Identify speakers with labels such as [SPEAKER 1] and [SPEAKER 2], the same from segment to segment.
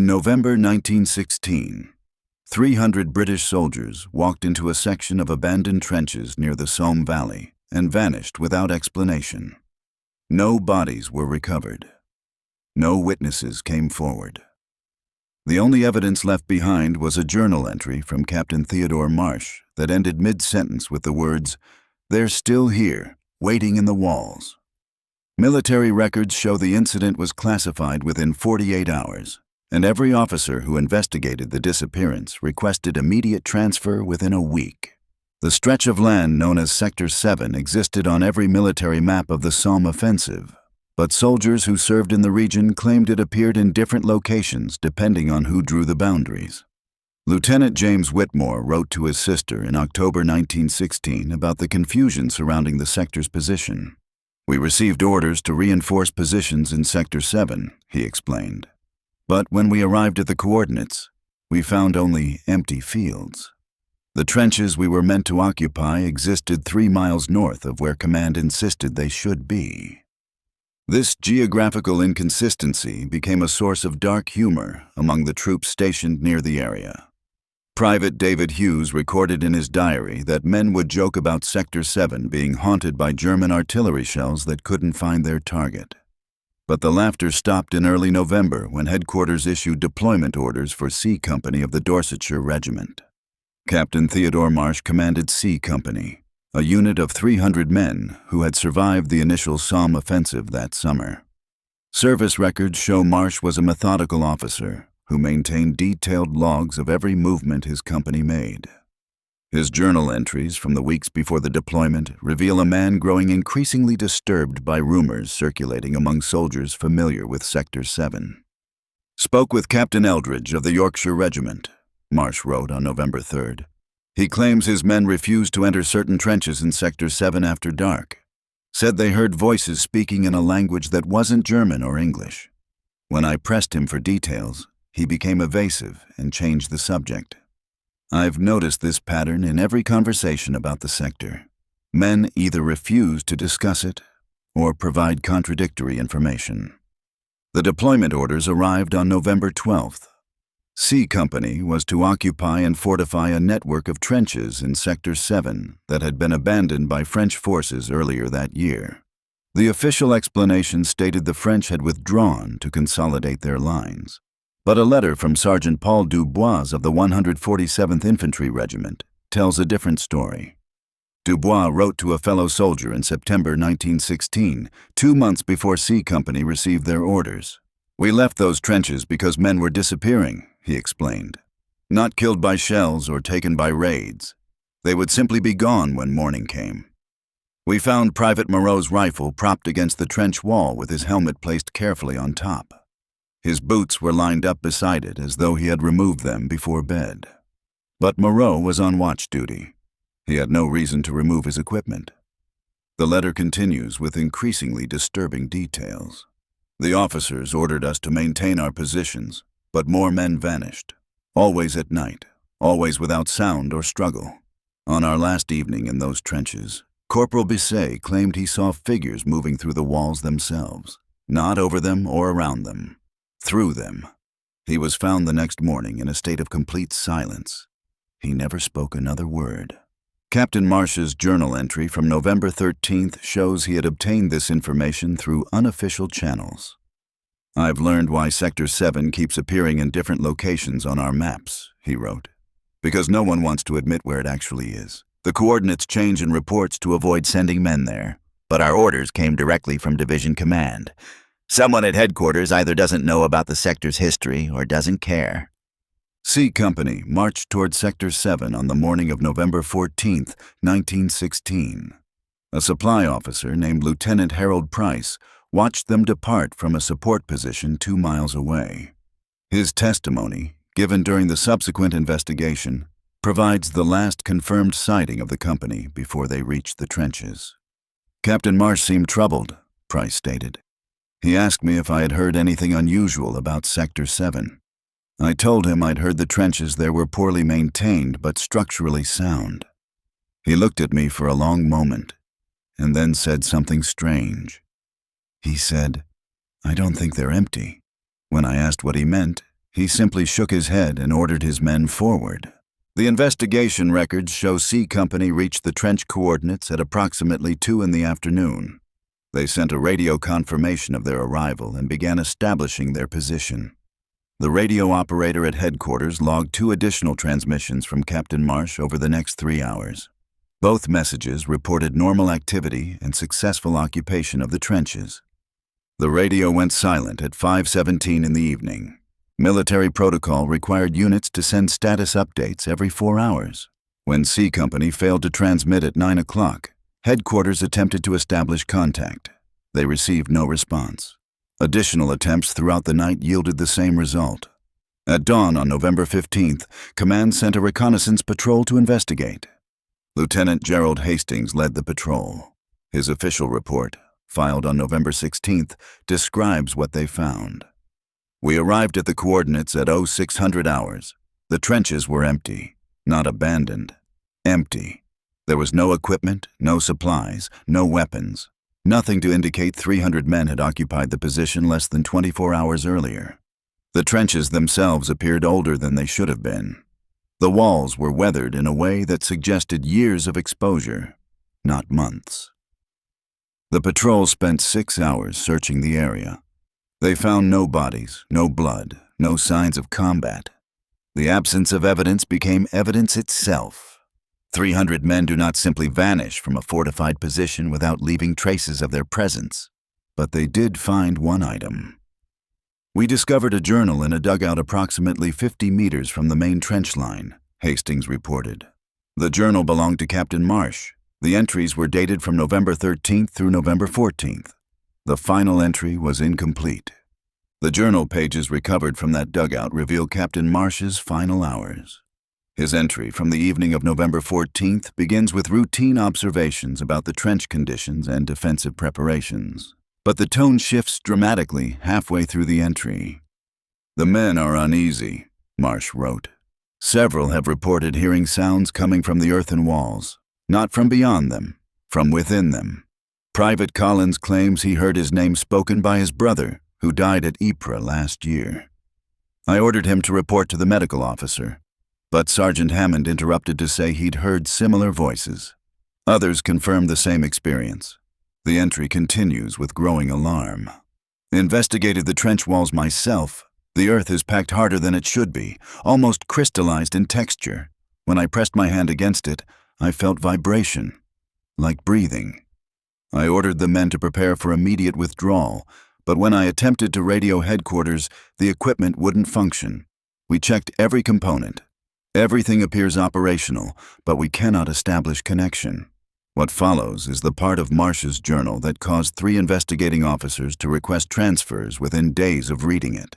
[SPEAKER 1] In November 1916, 300 British soldiers walked into a section of abandoned trenches near the Somme Valley and vanished without explanation. No bodies were recovered. No witnesses came forward. The only evidence left behind was a journal entry from Captain Theodore Marsh that ended mid-sentence with the words, "They're still here, waiting in the walls." Military records show the incident was classified within 48 hours, and every officer who investigated the disappearance requested immediate transfer within a week. The stretch of land known as Sector 7 existed on every military map of the Somme offensive, but soldiers who served in the region claimed it appeared in different locations depending on who drew the boundaries. Lieutenant James Whitmore wrote to his sister in October 1916 about the confusion surrounding the sector's position. "We received orders to reinforce positions in Sector 7, he explained. But when we arrived at the coordinates, we found only empty fields. The trenches we were meant to occupy existed 3 miles north of where command insisted they should be." This geographical inconsistency became a source of dark humor among the troops stationed near the area. Private David Hughes recorded in his diary that men would joke about Sector 7 being haunted by German artillery shells that couldn't find their target. But the laughter stopped in early November when headquarters issued deployment orders for C Company of the Dorsetshire Regiment. Captain Theodore Marsh commanded C Company, a unit of 300 men who had survived the initial Somme offensive that summer. Service records show Marsh was a methodical officer who maintained detailed logs of every movement his company made. His journal entries from the weeks before the deployment reveal a man growing increasingly disturbed by rumors circulating among soldiers familiar with Sector 7. "Spoke with Captain Eldridge of the Yorkshire Regiment," Marsh wrote on November 3rd. "He claims his men refused to enter certain trenches in Sector 7 after dark. Said they heard voices speaking in a language that wasn't German or English. When I pressed him for details, he became evasive and changed the subject. I've noticed this pattern in every conversation about the sector. Men either refuse to discuss it or provide contradictory information." The deployment orders arrived on November 12th. C Company was to occupy and fortify a network of trenches in Sector 7 that had been abandoned by French forces earlier that year. The official explanation stated the French had withdrawn to consolidate their lines. But a letter from Sergeant Paul Dubois of the 147th Infantry Regiment tells a different story. Dubois wrote to a fellow soldier in September 1916, 2 months before C Company received their orders. "We left those trenches because men were disappearing," he explained. "Not killed by shells or taken by raids. They would simply be gone when morning came. We found Private Moreau's rifle propped against the trench wall with his helmet placed carefully on top. His boots were lined up beside it as though he had removed them before bed. But Moreau was on watch duty. He had no reason to remove his equipment." The letter continues with increasingly disturbing details. "The officers ordered us to maintain our positions, but more men vanished. Always at night, always without sound or struggle. On our last evening in those trenches, Corporal Bisset claimed he saw figures moving through the walls themselves, not over them or around them. Through them. He was found the next morning in a state of complete silence. He never spoke another word." Captain Marsh's journal entry from November 13th shows he had obtained this information through unofficial channels. "I've learned why Sector 7 keeps appearing in different locations on our maps," he wrote, "because no one wants to admit where it actually is. The coordinates change in reports to avoid sending men there, but our orders came directly from Division Command. Someone at headquarters either doesn't know about the sector's history or doesn't care." C Company marched toward Sector 7 on the morning of November 14, 1916. A supply officer named Lieutenant Harold Price watched them depart from a support position 2 miles away. His testimony, given during the subsequent investigation, provides the last confirmed sighting of the company before they reached the trenches. "Captain Marsh seemed troubled," Price stated. "He asked me if I had heard anything unusual about Sector 7. I told him I'd heard the trenches there were poorly maintained but structurally sound. He looked at me for a long moment and then said something strange. He said, 'I don't think they're empty.' When I asked what he meant, He simply shook his head and ordered his men forward. The investigation records show C Company reached the trench coordinates at approximately 2 in the afternoon. They sent a radio confirmation of their arrival and began establishing their position. The radio operator at headquarters logged 2 additional transmissions from Captain Marsh over the next 3 hours. Both messages reported normal activity and successful occupation of the trenches. The radio went silent at 5:17 in the evening. Military protocol required units to send status updates every 4 hours. When C Company failed to transmit at 9 o'clock, headquarters attempted to establish contact. They received no response. Additional attempts throughout the night yielded the same result. At dawn on November 15th, Command sent a reconnaissance patrol to investigate. Lieutenant Gerald Hastings led the patrol. His official report, filed on November 16th, describes what they found. We arrived at the coordinates at 0600 hours. The trenches were empty, not abandoned. Empty. There was no equipment, no supplies, no weapons. Nothing to indicate 300 men had occupied the position less than 24 hours earlier. The trenches themselves appeared older than they should have been. The walls were weathered in a way that suggested years of exposure, not months. The patrol spent 6 hours searching the area. They found no bodies, no blood, no signs of combat. The absence of evidence became evidence itself. 300 men do not simply vanish from a fortified position without leaving traces of their presence, but they did find one item. We discovered a journal in a dugout approximately 50 meters from the main trench line, Hastings reported. The journal belonged to Captain Marsh. The entries were dated from November 13th through November 14th. The final entry was incomplete. The journal pages recovered from that dugout reveal Captain Marsh's final hours. His entry from the evening of November 14th begins with routine observations about the trench conditions and defensive preparations. But the tone shifts dramatically halfway through the entry. "The men are uneasy," Marsh wrote. "Several have reported hearing sounds coming from the earthen walls, not from beyond them, from within them. Private Collins claims he heard his name spoken by his brother, who died at Ypres last year. I ordered him to report to the medical officer, but Sergeant Hammond interrupted to say he'd heard similar voices. Others confirmed the same experience." The entry continues with growing alarm. "Investigated the trench walls myself. The earth is packed harder than it should be, almost crystallized in texture. When I pressed my hand against it, I felt vibration, like breathing. I ordered the men to prepare for immediate withdrawal, but when I attempted to radio headquarters, the equipment wouldn't function. We checked every component. Everything appears operational, but we cannot establish connection." What follows is the part of Marsh's journal that caused 3 investigating officers to request transfers within days of reading it.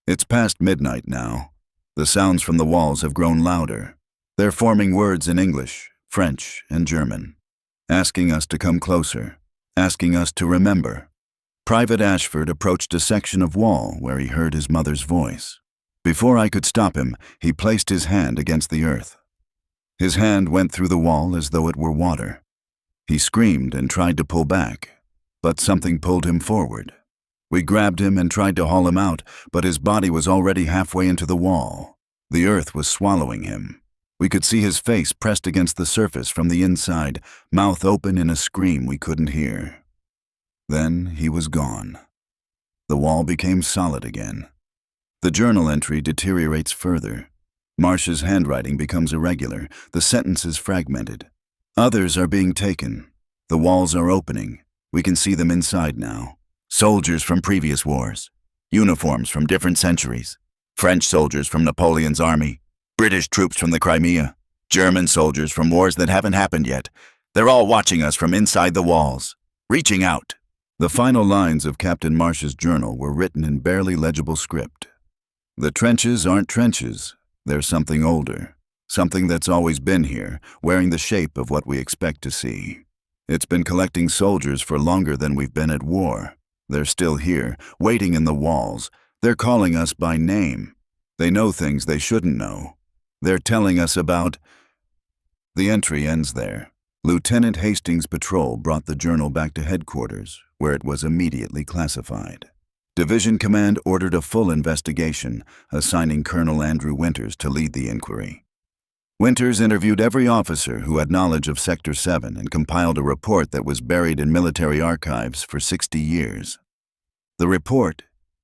[SPEAKER 1] It's past midnight now. The sounds from the walls have grown louder. They're forming words in English, French, and German, asking us to come closer, asking us to remember. Private Ashford approached a section of wall where he heard his mother's voice. Before I could stop him, he placed his hand against the earth. His hand went through the wall as though it were water. He screamed and tried to pull back, but something pulled him forward. We grabbed him and tried to haul him out, but his body was already halfway into the wall. The earth was swallowing him. We could see his face pressed against the surface from the inside, mouth open in a scream we couldn't hear. Then he was gone. The wall became solid again. The journal entry deteriorates further. Marsh's handwriting becomes irregular, the sentences fragmented. Others are being taken. The walls are opening. We can see them inside now. Soldiers from previous wars. Uniforms from different centuries. French soldiers from Napoleon's army. British troops from the Crimea. German soldiers from wars that haven't happened yet. They're all watching us from inside the walls, reaching out. The final lines of Captain Marsh's journal were written in barely legible script. "The trenches aren't trenches. They're something older, something that's always been here, wearing the shape of what we expect to see. It's been collecting soldiers for longer than we've been at war. They're still here, waiting in the walls. They're calling us by name. They know things they shouldn't know. They're telling us about..." The entry ends there. Lieutenant Hastings' patrol brought the journal back to headquarters, where it was immediately classified. Division Command ordered a full investigation, assigning Colonel Andrew Winters to lead the inquiry. Winters interviewed every officer who had knowledge of Sector 7 and compiled a report that was buried in military archives for 60 years. The report,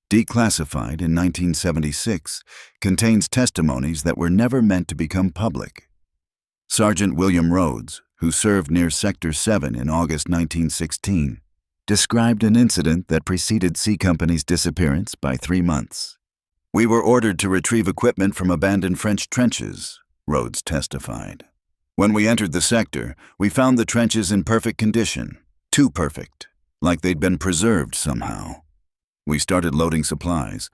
[SPEAKER 1] declassified in 1976, contains testimonies that were never meant to become public. Sergeant William Rhodes, who served near Sector 7 in August 1916, described an incident that preceded C Company's disappearance by 3 months. "We were ordered to retrieve equipment from abandoned French trenches," Rhodes testified. "When we entered the sector, we found the trenches in perfect condition, too perfect, like they'd been preserved somehow. We started loading supplies,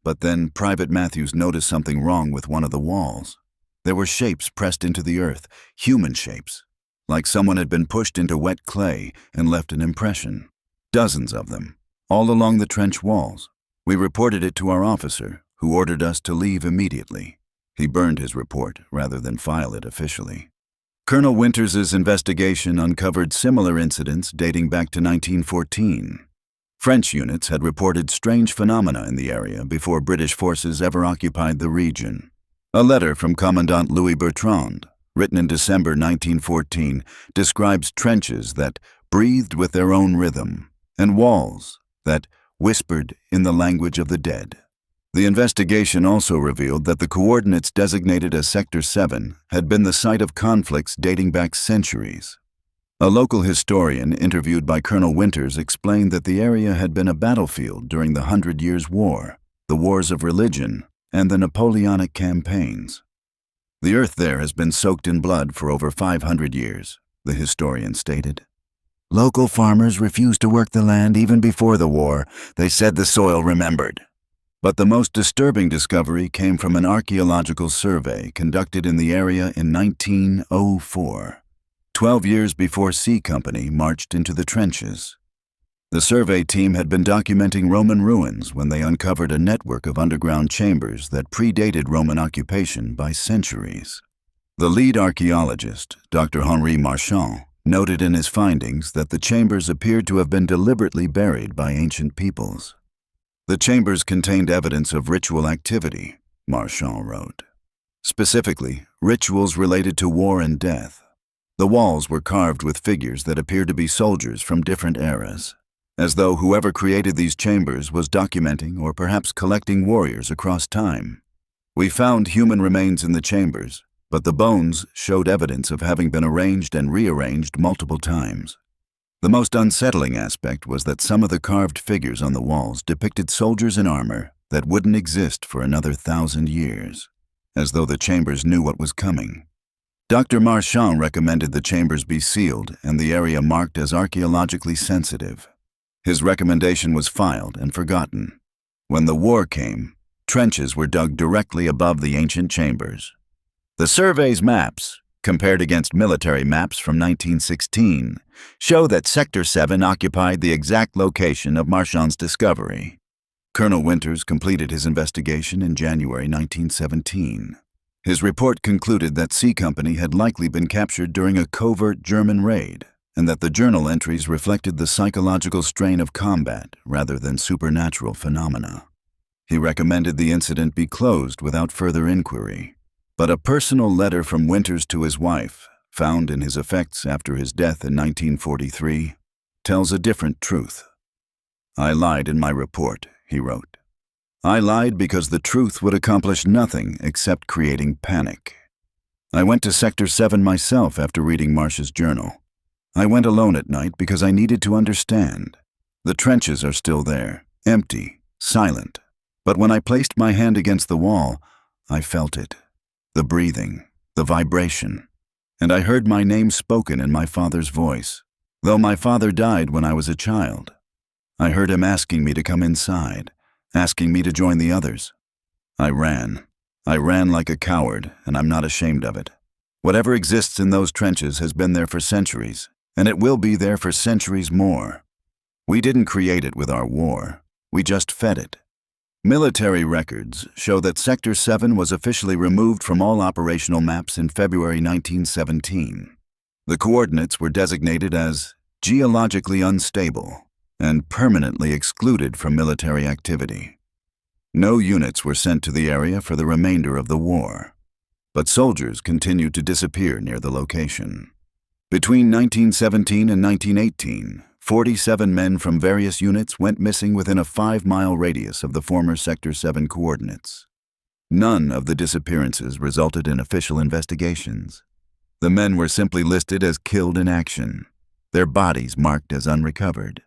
[SPEAKER 1] but then Private Matthews noticed something wrong with one of the walls. There were shapes pressed into the earth, human shapes, like someone had been pushed into wet clay and left an impression. Dozens of them, all along the trench walls. We reported it to our officer, who ordered us to leave immediately. He burned his report rather than file it officially." Colonel Winters's investigation uncovered similar incidents dating back to 1914. French units had reported strange phenomena in the area before British forces ever occupied the region. A letter from Commandant Louis Bertrand, written in December 1914, describes trenches that breathed with their own rhythm, and walls that whispered in the language of the dead. The investigation also revealed that the coordinates designated as Sector 7 had been the site of conflicts dating back centuries. A local historian interviewed by Colonel Winters explained that the area had been a battlefield during the 100 Years' War, the Wars of Religion, and the Napoleonic campaigns. "The earth there has been soaked in blood for over 500 years, the historian stated. "Local farmers refused to work the land even before the war. They said the soil remembered." But the most disturbing discovery came from an archaeological survey conducted in the area in 1904, 12 years before C Company marched into the trenches. The survey team had been documenting Roman ruins when they uncovered a network of underground chambers that predated Roman occupation by centuries. The lead archaeologist, Dr. Henri Marchand, noted in his findings that the chambers appeared to have been deliberately buried by ancient peoples. The chambers contained evidence of ritual activity, Marchand wrote. Specifically, rituals related to war and death. The walls were carved with figures that appeared to be soldiers from different eras, as though whoever created these chambers was documenting or perhaps collecting warriors across time. "We found human remains in the chambers, but the bones showed evidence of having been arranged and rearranged multiple times. The most unsettling aspect was that some of the carved figures on the walls depicted soldiers in armor that wouldn't exist for another 1,000 years, as though the chambers knew what was coming. Dr. Marchand recommended the chambers be sealed and the area marked as archaeologically sensitive. His recommendation was filed and forgotten. When the war came, trenches were dug directly above the ancient chambers. The survey's maps, compared against military maps from 1916, show that Sector 7 occupied the exact location of Marchand's discovery. Colonel Winters completed his investigation in January 1917. His report concluded that C Company had likely been captured during a covert German raid, and that the journal entries reflected the psychological strain of combat rather than supernatural phenomena. He recommended the incident be closed without further inquiry. But a personal letter from Winters to his wife, found in his effects after his death in 1943, tells a different truth. "I lied in my report," he wrote. "I lied because the truth would accomplish nothing except creating panic. I went to Sector 7 myself after reading Marsh's journal. I went alone at night because I needed to understand. The trenches are still there, empty, silent. But when I placed my hand against the wall, I felt it. The breathing, the vibration, and I heard my name spoken in my father's voice, though my father died when I was a child. I heard him asking me to come inside, asking me to join the others. I ran. I ran like a coward, and I'm not ashamed of it. Whatever exists in those trenches has been there for centuries, and it will be there for centuries more. We didn't create it with our war. We just fed it." Military records show that Sector 7 was officially removed from all operational maps in February 1917. The coordinates were designated as geologically unstable, and permanently excluded from military activity. No units were sent to the area for the remainder of the war, but soldiers continued to disappear near the location. Between 1917 and 1918, 47 men from various units went missing within a 5-mile radius of the former Sector 7 coordinates. None of the disappearances resulted in official investigations. The men were simply listed as killed in action, their bodies marked as unrecovered.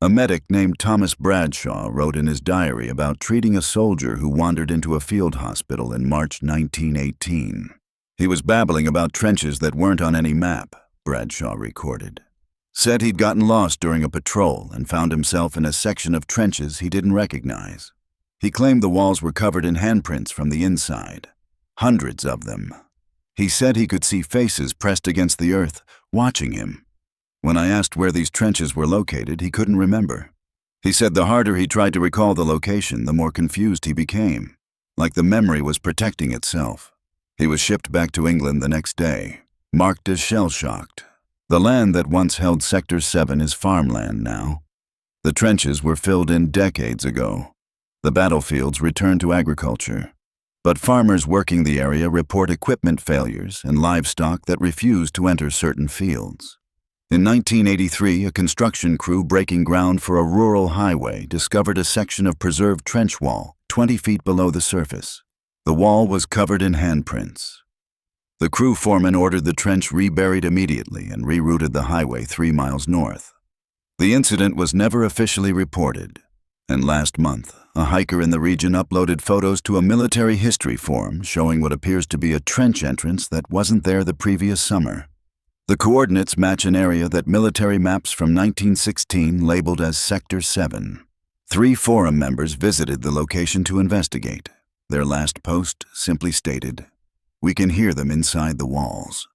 [SPEAKER 1] A medic named Thomas Bradshaw wrote in his diary about treating a soldier who wandered into a field hospital in March 1918. He was babbling about trenches that weren't on any map, Bradshaw recorded. Said he'd gotten lost during a patrol and found himself in a section of trenches he didn't recognize. He claimed the walls were covered in handprints from the inside, hundreds of them. He said he could see faces pressed against the earth, watching him. When I asked where these trenches were located, he couldn't remember. He said the harder he tried to recall the location, the more confused he became, like the memory was protecting itself. He was shipped back to England the next day, marked as shell-shocked. The land that once held Sector 7 is farmland now. The trenches were filled in decades ago. The battlefields returned to agriculture. But farmers working the area report equipment failures and livestock that refuse to enter certain fields. In 1983, a construction crew breaking ground for a rural highway discovered a section of preserved trench wall 20 feet below the surface. The wall was covered in handprints. The crew foreman ordered the trench reburied immediately and rerouted the highway 3 miles north. The incident was never officially reported, and last month, a hiker in the region uploaded photos to a military history forum showing what appears to be a trench entrance that wasn't there the previous summer. The coordinates match an area that military maps from 1916 labeled as Sector 7. 3 forum members visited the location to investigate. Their last post simply stated, "We can hear them inside the walls."